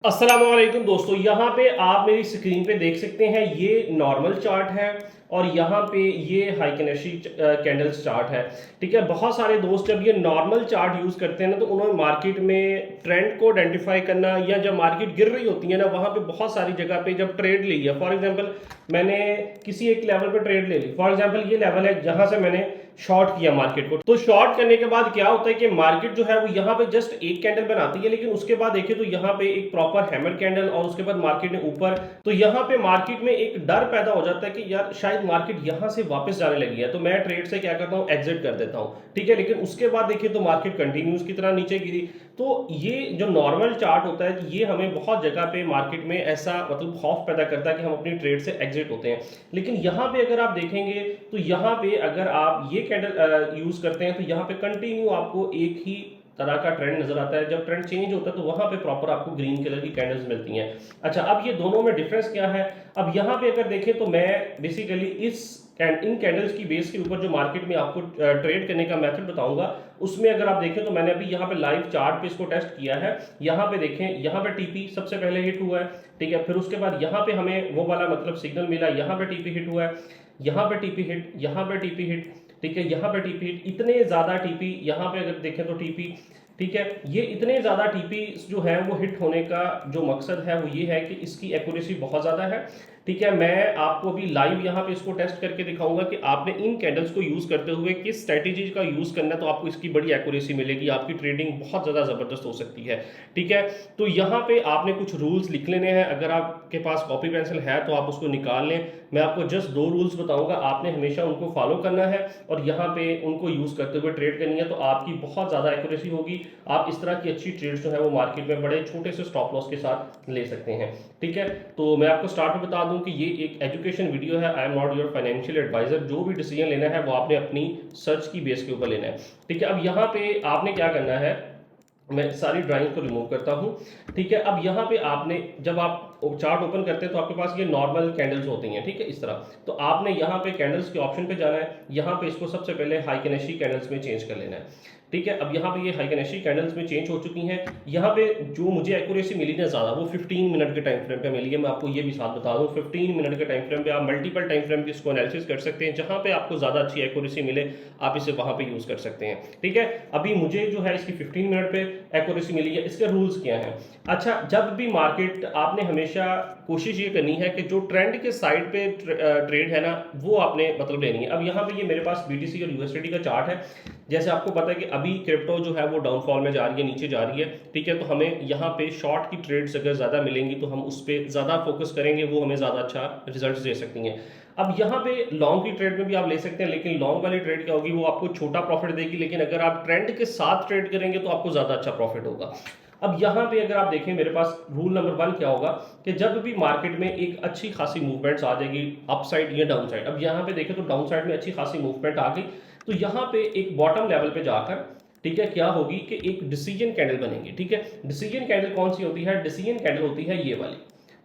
अस्सलाम वालेकुम दोस्तों, यहाँ पे आप मेरी स्क्रीन पे देख सकते हैं ये नॉर्मल चार्ट है और यहाँ पे ये हाई कैनेशी कैंडल्स चार्ट है। ठीक है, बहुत सारे दोस्त जब ये नॉर्मल चार्ट यूज़ करते हैं ना तो उन्होंने मार्केट में ट्रेंड को आइडेंटिफाई करना या जब मार्केट गिर रही होती है ना वहाँ पे बहुत सारी जगह पे जब ट्रेड ली है, फॉर एग्जांपल मैंने किसी एक लेवल पे ट्रेड ले ली, फॉर एग्जांपल ये लेवल है जहाँ से मैंने शॉर्ट किया मार्केट को, तो शॉर्ट करने के बाद क्या होता है कि मार्केट जो है वो यहाँ पे जस्ट एक कैंडल बनाती है, लेकिन उसके बाद देखिए तो यहाँ पे एक प्रॉपर हैमर कैंडल और उसके बाद मार्केट ने ऊपर, तो यहाँ पे मार्केट में एक डर पैदा हो जाता है कि यार शायद मार्केट यहाँ से वापस जाने लगी है, तो मैं ट्रेड से क्या करता हूँ, एग्जिट कर देता हूँ। ठीक है, लेकिन उसके बाद देखिए तो मार्केट कंटिन्यूस की तरह नीचे गिरी। तो ये जो नॉर्मल चार्ट होता है ये हमें बहुत जगह पे मार्केट में ऐसा मतलब खौफ पैदा करता है कि हम अपनी ट्रेड से एग्जिट होते हैं। लेकिन यहाँ पे अगर आप देखेंगे तो यहाँ पे अगर आप ये कैंडल यूज करते हैं तो यहाँ पे कंटिन्यू आपको एक ही तरह का ट्रेंड नजर आता है। जब ट्रेंड चेंज होता है तो वहां पे प्रॉपर आपको ग्रीन कलर की कैंडल्स मिलती हैं। अच्छा, अब ये दोनों में डिफरेंस क्या है? अब यहाँ पे अगर देखें तो मैं बेसिकली इन कैंडल्स की बेस के ऊपर जो मार्केट में आपको ट्रेड करने का मेथड बताऊंगा, उसमें अगर आप देखें तो मैंने अभी यहाँ पे लाइव चार्ट पे इसको टेस्ट किया है। यहाँ पे देखें, यहाँ पे टीपी सबसे पहले हिट हुआ है। ठीक है, फिर उसके बाद यहाँ पे हमें वो वाला मतलब सिग्नल मिला, यहाँ पे टीपी हिट हुआ है, यहाँ पे टीपी हिट, यहाँ पे टीपी हिट। ठीक है, यहाँ पे टीपी हिट, इतने ज्यादा टीपी यहाँ पे अगर देखें तो टीपी। ठीक है, ये इतने ज्यादा टीपी जो है वो हिट होने का जो मकसद है वो ये है कि इसकी एक्यूरेसी बहुत ज्यादा है। ठीक है, मैं आपको अभी लाइव यहाँ पे इसको टेस्ट करके दिखाऊंगा कि आपने इन कैंडल्स को यूज करते हुए किस स्ट्रेटेजी का यूज करना है, तो आपको इसकी बड़ी एक्यूरेसी मिलेगी, आपकी ट्रेडिंग बहुत ज्यादा जबरदस्त हो सकती है। ठीक है, तो यहाँ पे आपने कुछ रूल्स लिख लेने हैं, अगर आपके पास कॉपी पेंसिल है तो आप उसको निकाल लें। मैं आपको जस्ट दो रूल्स बताऊंगा, आपने हमेशा उनको फॉलो करना है और यहाँ पे उनको यूज करते हुए ट्रेड करनी है, तो आपकी बहुत ज्यादा एक्यूरेसी होगी। आप इस तरह की अच्छी ट्रेड जो है वो मार्केट में बड़े छोटे से स्टॉप लॉस के साथ ले सकते हैं। ठीक है, तो मैं आपको स्टार्ट में बता दूं कि ये एक एजुकेशन वीडियो है, I am not your financial advisor. जो भी डिसीजन लेना है वो आपने अपनी सर्च की बेस के ऊपर लेना है। ठीक है, अब यहाँ पे आपने क्या करना है, मैं सारी ड्राइंग को रिमूव करता हूँ। ठीक है, अब यहाँ पे आपने जब आप चार्ट ओपन करते हैं तो आपके पास ये नॉर्मल कैंडल्स होती हैं। ठीक है, इस तरह तो आपने यहाँ पे कैंडल्स के ऑप्शन पे जाना है, यहाँ पे इसको सबसे पहले हाई कैनेशी कैंडल्स में चेंज कर लेना है। ठीक है, अब यहाँ पे ये हाई कैनेशी कैंडल्स में चेंज हो चुकी हैं। यहाँ पे जो मुझे एक्यूरेसी मिली ना ज़्यादा, वो 15 मिनट के टाइम फ्रेम पे मिली है। मैं आपको ये भी साथ बता दूँ, 15 मिनट के टाइम फ्रेम पे आप मल्टीपल टाइम फ्रेम की इसको एनालिसिस कर सकते हैं, जहाँ पे आपको ज़्यादा अच्छी एक्यूरेसी मिले आप इसे वहाँ पे यूज़ कर सकते हैं। ठीक है, अभी मुझे जो है इसकी 15 मिनट पे एक्यूरेसी मिली है। इसके रूल्स क्या हैं? अच्छा, जब भी मार्केट, आपने हमेशा कोशिश ये करनी है कि जो ट्रेंड के साइड पे ट्रेड है ना वो आपने मतलब लेनी है। अब यहाँ पे ये मेरे पास बीटीसी और यूएसडी का चार्ट है। जैसे आपको पता है कि अभी क्रिप्टो जो है वो डाउनफॉल में जा रही है, नीचे जा रही है। ठीक है, तो हमें यहाँ पे शॉर्ट की ट्रेड्स अगर ज़्यादा मिलेंगी तो हम उस पर ज़्यादा फोकस करेंगे, वो हमें ज़्यादा अच्छा रिजल्ट दे सकती हैं। अब यहाँ पे लॉन्ग की ट्रेड में भी आप ले सकते हैं, लेकिन लॉन्ग वाली ट्रेड क्या होगी, वो आपको छोटा प्रॉफिट देगी, लेकिन अगर आप ट्रेंड के साथ ट्रेड करेंगे तो आपको ज़्यादा अच्छा प्रॉफिट होगा। अब यहाँ पे अगर आप देखें, मेरे पास रूल नंबर 1 क्या होगा कि जब भी मार्केट में एक अच्छी खासी मूवमेंट्स आ जाएगी अप साइड या डाउन साइड, अब यहाँ पे देखें तो डाउन साइड में अच्छी खासी मूवमेंट आ गई, तो यहाँ पे एक बॉटम लेवल पे जाकर, ठीक है, क्या होगी कि एक डिसीजन कैंडल बनेगी। ठीक है, डिसीजन कैंडल कौन सी होती है? डिसीजन कैंडल होती है ये वाली।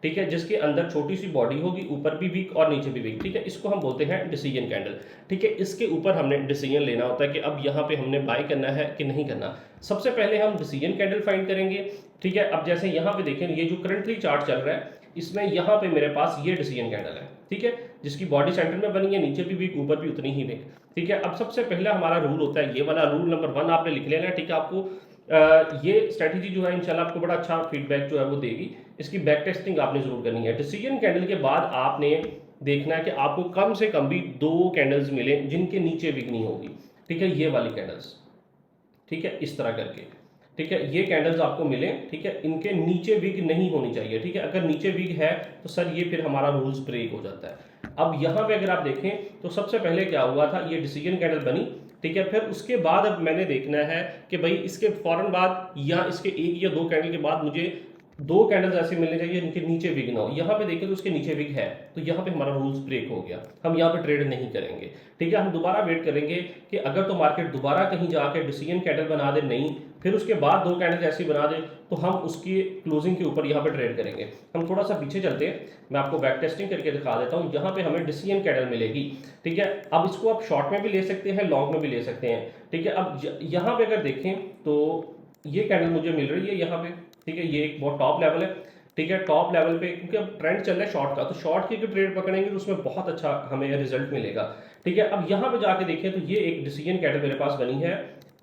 ठीक है, जिसके अंदर छोटी सी बॉडी होगी, ऊपर भी वीक और नीचे भी वीक। ठीक है, इसको हम बोलते हैं डिसीजन कैंडल। ठीक है, इसके ऊपर हमने डिसीजन लेना होता है कि अब यहाँ पे हमने बाय करना है कि नहीं करना। सबसे पहले हम डिसीजन कैंडल फाइंड करेंगे। ठीक है, अब जैसे यहाँ पे देखें, ये जो करंटली चार्ट चल रहा है इसमें यहाँ पे मेरे पास ये डिसीजन कैंडल है। ठीक है, जिसकी बॉडी सेंटर में बनी है, नीचे भी वीक, ऊपर भी उतनी ही वीक। ठीक है, अब सबसे पहला हमारा रूल होता है ये वाला, रूल नंबर 1 आपने लिख लेना है। ठीक है, आपको ये स्ट्रेटेजी जो है इंशाल्लाह आपको बड़ा अच्छा फीडबैक जो है वो देगी। इसकी बैक टेस्टिंग आपने जरूर करनी है। डिसीजन कैंडल के बाद आपने देखना है कि आपको कम से कम भी 2 कैंडल्स मिले जिनके नीचे विग नहीं होगी। ठीक है, ये वाली कैंडल्स। ठीक है, इस तरह करके, ठीक है, ये कैंडल्स आपको मिले। ठीक है, इनके नीचे विग नहीं होनी चाहिए। ठीक है, अगर नीचे विग है तो सर ये फिर हमारा रूल्स ब्रेक हो जाता है। अब यहाँ पे अगर आप देखें तो सबसे पहले क्या हुआ था, ये डिसीजन कैंडल बनी। ठीक है, फिर उसके बाद अब मैंने देखना है कि भाई इसके फौरन बाद या इसके 1 या 2 कैंडल के बाद मुझे 2 कैंडल्स ऐसे मिलने चाहिए जिनके नीचे विग ना हो। यहाँ पे देखें तो उसके नीचे विग है, तो यहाँ पे हमारा रूल्स ब्रेक हो गया, हम यहाँ पे ट्रेड नहीं करेंगे। ठीक है, हम दोबारा वेट करेंगे कि अगर तो मार्केट दोबारा कहीं जाके डिसीजन कैंडल बना दे, नहीं फिर उसके बाद 2 कैंडल ऐसी बना दे, तो हम उसकी क्लोजिंग के ऊपर यहाँ पे ट्रेड करेंगे। हम थोड़ा सा पीछे चलते हैं, मैं आपको बैक टेस्टिंग करके दिखा देता हूँ। यहाँ पे हमें डिसीजन कैंडल मिलेगी। ठीक है, अब इसको आप शॉर्ट में भी ले सकते हैं, लॉन्ग में भी ले सकते हैं। ठीक है, अब यहाँ पे अगर देखें तो ये कैंडल मुझे मिल रही है यहाँ पे। ठीक है, ये एक बहुत टॉप लेवल है। ठीक है, टॉप लेवल पे क्योंकि अब ट्रेंड चल रहा है शॉर्ट का, तो शॉर्ट की अगर ट्रेड पकड़ेंगे तो उसमें बहुत अच्छा हमें रिजल्ट मिलेगा। ठीक है, अब यहाँ पे जाके देखें तो ये एक डिसीजन कैंडल मेरे पास बनी है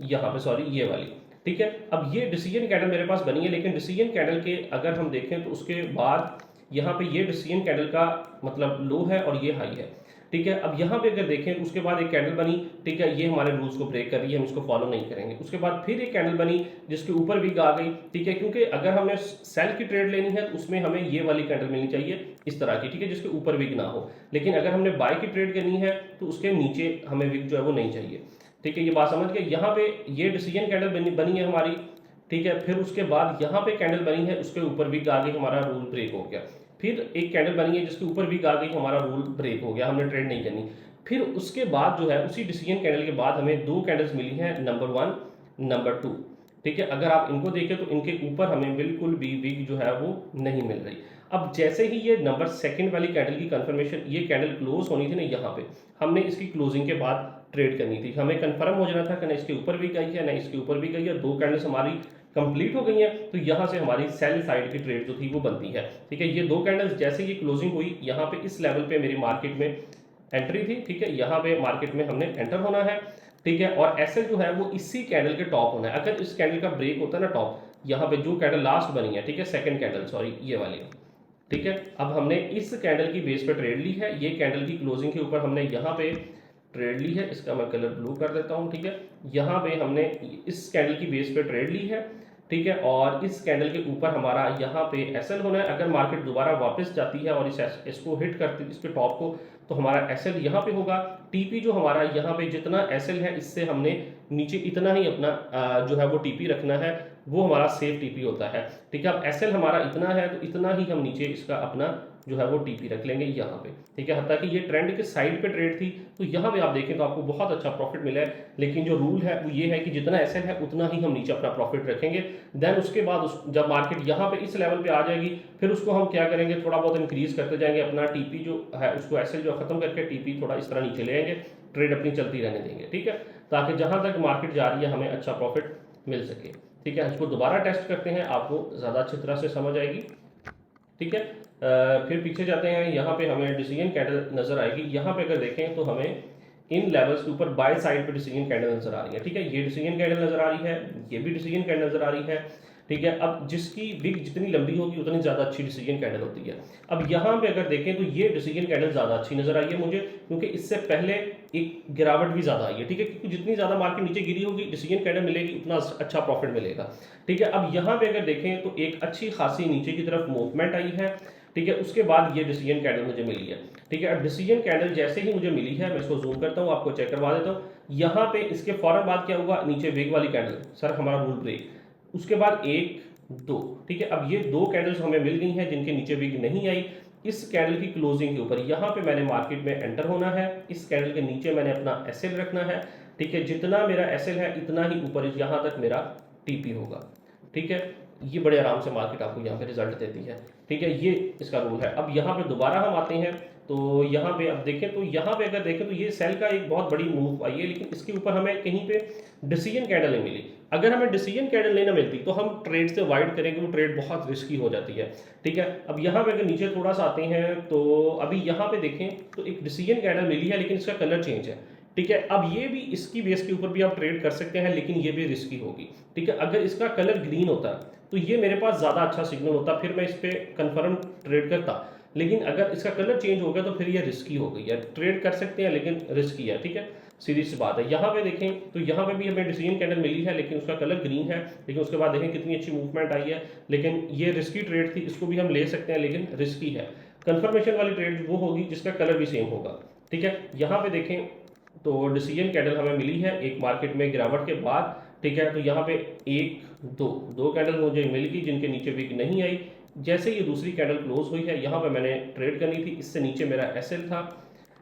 यहाँ पे, सॉरी ये वाली। ठीक है, अब ये डिसीजन कैंडल मेरे पास बनी है, लेकिन डिसीजन कैंडल के अगर हम देखें तो उसके बाद यहाँ पे ये डिसीजन कैंडल का मतलब लो है और ये हाई है। ठीक है, अब यहाँ पे अगर देखें तो उसके बाद एक कैंडल बनी। ठीक है, ये हमारे रूल्स को ब्रेक कर रही है, हम इसको फॉलो नहीं करेंगे। उसके बाद फिर एक कैंडल बनी जिसके ऊपर विग आ गई। ठीक है, क्योंकि अगर हमें सेल की ट्रेड लेनी है तो उसमें हमें ये वाली कैंडल मिलनी चाहिए इस तरह की, ठीक है, जिसके ऊपर विग ना हो। लेकिन अगर हमने बाय की ट्रेड करनी है तो उसके नीचे हमें विग जो है वो नहीं चाहिए। ठीक है, ये बात समझ गए। यहाँ पे ये डिसीजन कैंडल बनी है हमारी। ठीक है, फिर उसके बाद यहाँ पे कैंडल बनी है, उसके ऊपर विग आ गई, हमारा रूल ब्रेक हो गया। फिर एक कैंडल बनी है जिसके ऊपर विग आ गई, हमारा रूल ब्रेक हो गया, हमने ट्रेड नहीं करनी। फिर उसके बाद जो है उसी डिसीजन कैंडल के बाद हमें दो कैंडल्स मिली हैं, नंबर 1 नंबर 2। ठीक है, अगर आप इनको देखें तो इनके ऊपर हमें बिल्कुल भी विग जो है वो नहीं मिल रही। अब जैसे ही ये नंबर 2 वाली कैंडल की कंफर्मेशन, ये कैंडल क्लोज होनी थी ना यहाँ पे, हमने इसकी क्लोजिंग के बाद ट्रेड करनी थी। हमें कंफर्म हो जाना था कि ना इसके ऊपर भी गई है ना इसके ऊपर भी गई है, दो कैंडल्स हमारी कंप्लीट हो गई है, तो यहाँ से हमारी सेल साइड की ट्रेड जो थी वो बनती है। ठीक है, ये दो कैंडल्स जैसे ये क्लोजिंग हुई, यहाँ पे इस लेवल पे मेरी मार्केट में एंट्री थी। ठीक है, यहाँ पे मार्केट में हमने एंटर होना है। ठीक है, और एसएल जो है वो इसी कैंडल के टॉप होना है। अगर इस कैंडल का ब्रेक होता है ना टॉप, यहाँ पे जो कैंडल लास्ट बनी है, ठीक है, सेकंड कैंडल, सॉरी ये वाली। ठीक है, अब हमने इस कैंडल की बेस पे ट्रेड ली है, ये कैंडल की क्लोजिंग के ऊपर हमने यहाँ पे ट्रेड ली है। इसका मैं कलर ब्लू कर देता हूँ। ठीक है, यहाँ पे हमने इस कैंडल की बेस पे ट्रेड ली है। ठीक है, और इस कैंडल के ऊपर हमारा यहाँ पे एसएल होना है। अगर मार्केट दोबारा वापस जाती है और इसको हिट करती है, इसके टॉप को, तो हमारा एसएल यहाँ पे होगा। टीपी जो हमारा यहाँ पे जितना एसएल है, इससे हमने नीचे इतना ही अपना जो है वो टीपी रखना है, वो हमारा सेफ टीपी होता है। ठीक है, अब एसएल हमारा इतना है तो इतना ही हम नीचे इसका अपना जो है वो टीपी रख लेंगे यहाँ पे। ठीक है, हत्ता कि ये ट्रेंड के साइड पे ट्रेड थी, तो यहाँ पे आप देखें तो आपको बहुत अच्छा प्रॉफिट मिला है। लेकिन जो रूल है वो ये है कि जितना एसएल है उतना ही हम नीचे अपना प्रॉफिट रखेंगे। देन उसके बाद जब मार्केट यहाँ पे इस लेवल पे आ जाएगी, फिर उसको हम क्या करेंगे, थोड़ा बहुत इंक्रीज करते जाएंगे, अपना टीपी जो है उसको एसएल जो खत्म करके टीपी थोड़ा इस तरह नीचे ले आएंगे, ट्रेड अपनी चलती रहने देंगे। ठीक है, ताकि जहाँ तक मार्केट जा रही है हमें अच्छा प्रॉफिट मिल सके। ठीक है, इसको दोबारा टेस्ट करते हैं, आपको ज़्यादा अच्छी तरह से समझ आएगी। ठीक है, फिर पीछे जाते हैं, यहाँ पे हमें डिसीजन कैंडल नजर आएगी। यहाँ पे अगर देखें तो हमें इन लेवल्स के ऊपर बाय साइड पे डिसीजन कैंडल नजर आ रही है। ठीक है, ये डिसीजन कैंडल नजर आ रही है, ये भी डिसीजन कैंडल नजर आ रही है। ठीक है, अब जिसकी विग जितनी लंबी होगी उतनी ज़्यादा अच्छी डिसीजन कैंडल होती है। अब यहाँ पे अगर देखें तो ये डिसीजन कैंडल ज़्यादा अच्छी नजर आई है मुझे, क्योंकि इससे पहले एक गिरावट भी ज़्यादा आई है। ठीक है, क्योंकि जितनी ज़्यादा मार्केट नीचे गिरी होगी, डिसीजन कैंडल मिलेगी, उतना अच्छा प्रॉफिट मिलेगा। ठीक है, अब यहाँ पे अगर देखें तो एक अच्छी खासी नीचे की तरफ मूवमेंट आई है। ठीक है, उसके बाद ये डिसीजन कैंडल मुझे मिली है। ठीक है, अब डिसीजन कैंडल जैसे ही मुझे मिली है, मैं इसको जूम करता हूँ, आपको चेक करवा देता हूँ। यहाँ पे इसके फौरन बाद क्या हुआ, नीचे विग वाली कैंडल, सर हमारा रूल ब्रेक, उसके बाद 1 2। ठीक है, अब ये दो कैंडल्स हमें मिल गई हैं जिनके नीचे विग नहीं आई। इस कैंडल की क्लोजिंग के ऊपर यहाँ पे मैंने मार्केट में एंटर होना है, इस कैंडल के नीचे मैंने अपना एसएल रखना है। ठीक है, जितना मेरा एसएल है इतना ही ऊपर यहाँ तक मेरा टीपी होगा। ठीक है, ये बड़े आराम से मार्केट आपको यहाँ पे रिजल्ट देती है। ठीक है, ये इसका रूल है। अब यहाँ पे दोबारा हम आते हैं, तो यहाँ पे अब देखें तो यहाँ पे अगर देखें तो ये सेल का एक बहुत बड़ी मूव आई है, लेकिन इसके ऊपर हमें कहीं पे डिसीजन कैंडल नहीं मिली। अगर हमें डिसीजन कैंडल नहीं ना मिलती तो हम ट्रेड से अवॉइड करेंगे, वो ट्रेड बहुत रिस्की हो जाती है। ठीक है, अब यहाँ पे अगर नीचे थोड़ा सा आते हैं तो अभी यहाँ पे देखें तो एक डिसीजन कैंडल मिली है, लेकिन इसका कलर चेंज है। ठीक है, अब ये भी इसकी बेस के ऊपर भी आप ट्रेड कर सकते हैं, लेकिन ये भी रिस्की होगी। ठीक है, अगर इसका कलर ग्रीन होता तो ये मेरे पास ज़्यादा अच्छा सिग्नल होता, फिर मैं इस पर कंफर्म ट्रेड करता। लेकिन अगर इसका कलर चेंज हो गया तो फिर ये रिस्की हो गई है। ट्रेड कर सकते हैं लेकिन रिस्की है। ठीक है, सीधी सी बात है। यहाँ पे देखें तो यहाँ पे भी हमें डिसीजन कैंडल मिली है, लेकिन उसका कलर ग्रीन है। लेकिन उसके बाद देखें कितनी अच्छी मूवमेंट आई है, लेकिन ये रिस्की ट्रेड थी, इसको भी हम ले सकते हैं लेकिन रिस्की है। कंफर्मेशन वाली ट्रेड वो होगी जिसका कलर भी सेम होगा। ठीक है, यहाँ पे देखें तो डिसीजन कैंडल हमें मिली है एक मार्केट में गिरावट के बाद। ठीक है, तो यहाँ पे 1 2 कैंडल मुझे मिल गई जिनके नीचे विग नहीं आई। जैसे ये दूसरी कैंडल क्लोज हुई है, यहाँ पे मैंने ट्रेड करनी थी, इससे नीचे मेरा एसएल था।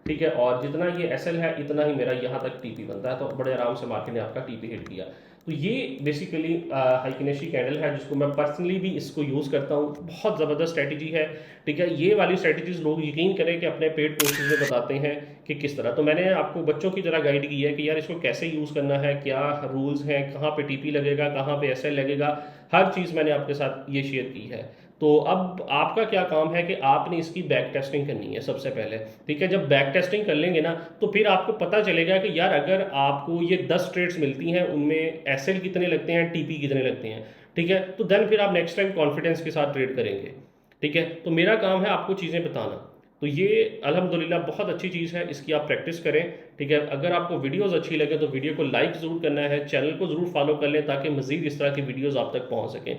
ठीक है, और जितना ये एसएल है इतना ही मेरा यहाँ तक टीपी बनता है, तो बड़े आराम से मार्केट ने आपका टीपी हिट किया। तो ये बेसिकली हाइकिनेशी कैंडल है जिसको मैं पर्सनली भी इसको यूज़ करता हूँ, बहुत ज़बरदस्त स्ट्रैटेजी है। ठीक है, ये वाली स्ट्रैटेजीज लोग यकीन करें कि अपने पेड कोर्सेज में बताते हैं कि किस तरह। तो मैंने आपको बच्चों की तरह गाइड की है कि यार इसको कैसे यूज़ करना है, क्या रूल्स हैं, कहाँ पे टीपी लगेगा, कहाँ पे एसएल लगेगा, हर चीज़ मैंने आपके साथ ये शेयर की है। तो अब आपका क्या काम है कि आपने इसकी बैक टेस्टिंग करनी है सबसे पहले। ठीक है, जब बैक टेस्टिंग कर लेंगे ना तो फिर आपको पता चलेगा कि यार अगर आपको ये 10 ट्रेड्स मिलती हैं उनमें एसएल कितने लगते हैं, टीपी कितने लगते हैं। ठीक है, तो देन फिर आप नेक्स्ट टाइम कॉन्फिडेंस के साथ ट्रेड करेंगे। ठीक है, तो मेरा काम है आपको चीज़ें बताना। तो ये अल्हम्दुलिल्लाह बहुत अच्छी चीज़ है, इसकी आप प्रैक्टिस करें। ठीक है, अगर आपको वीडियोस अच्छी लगे तो वीडियो को लाइक ज़रूर करना है, चैनल को ज़रूर फॉलो कर लें ताकि मज़ीद इस तरह की वीडियोस आप तक पहुंच सकें।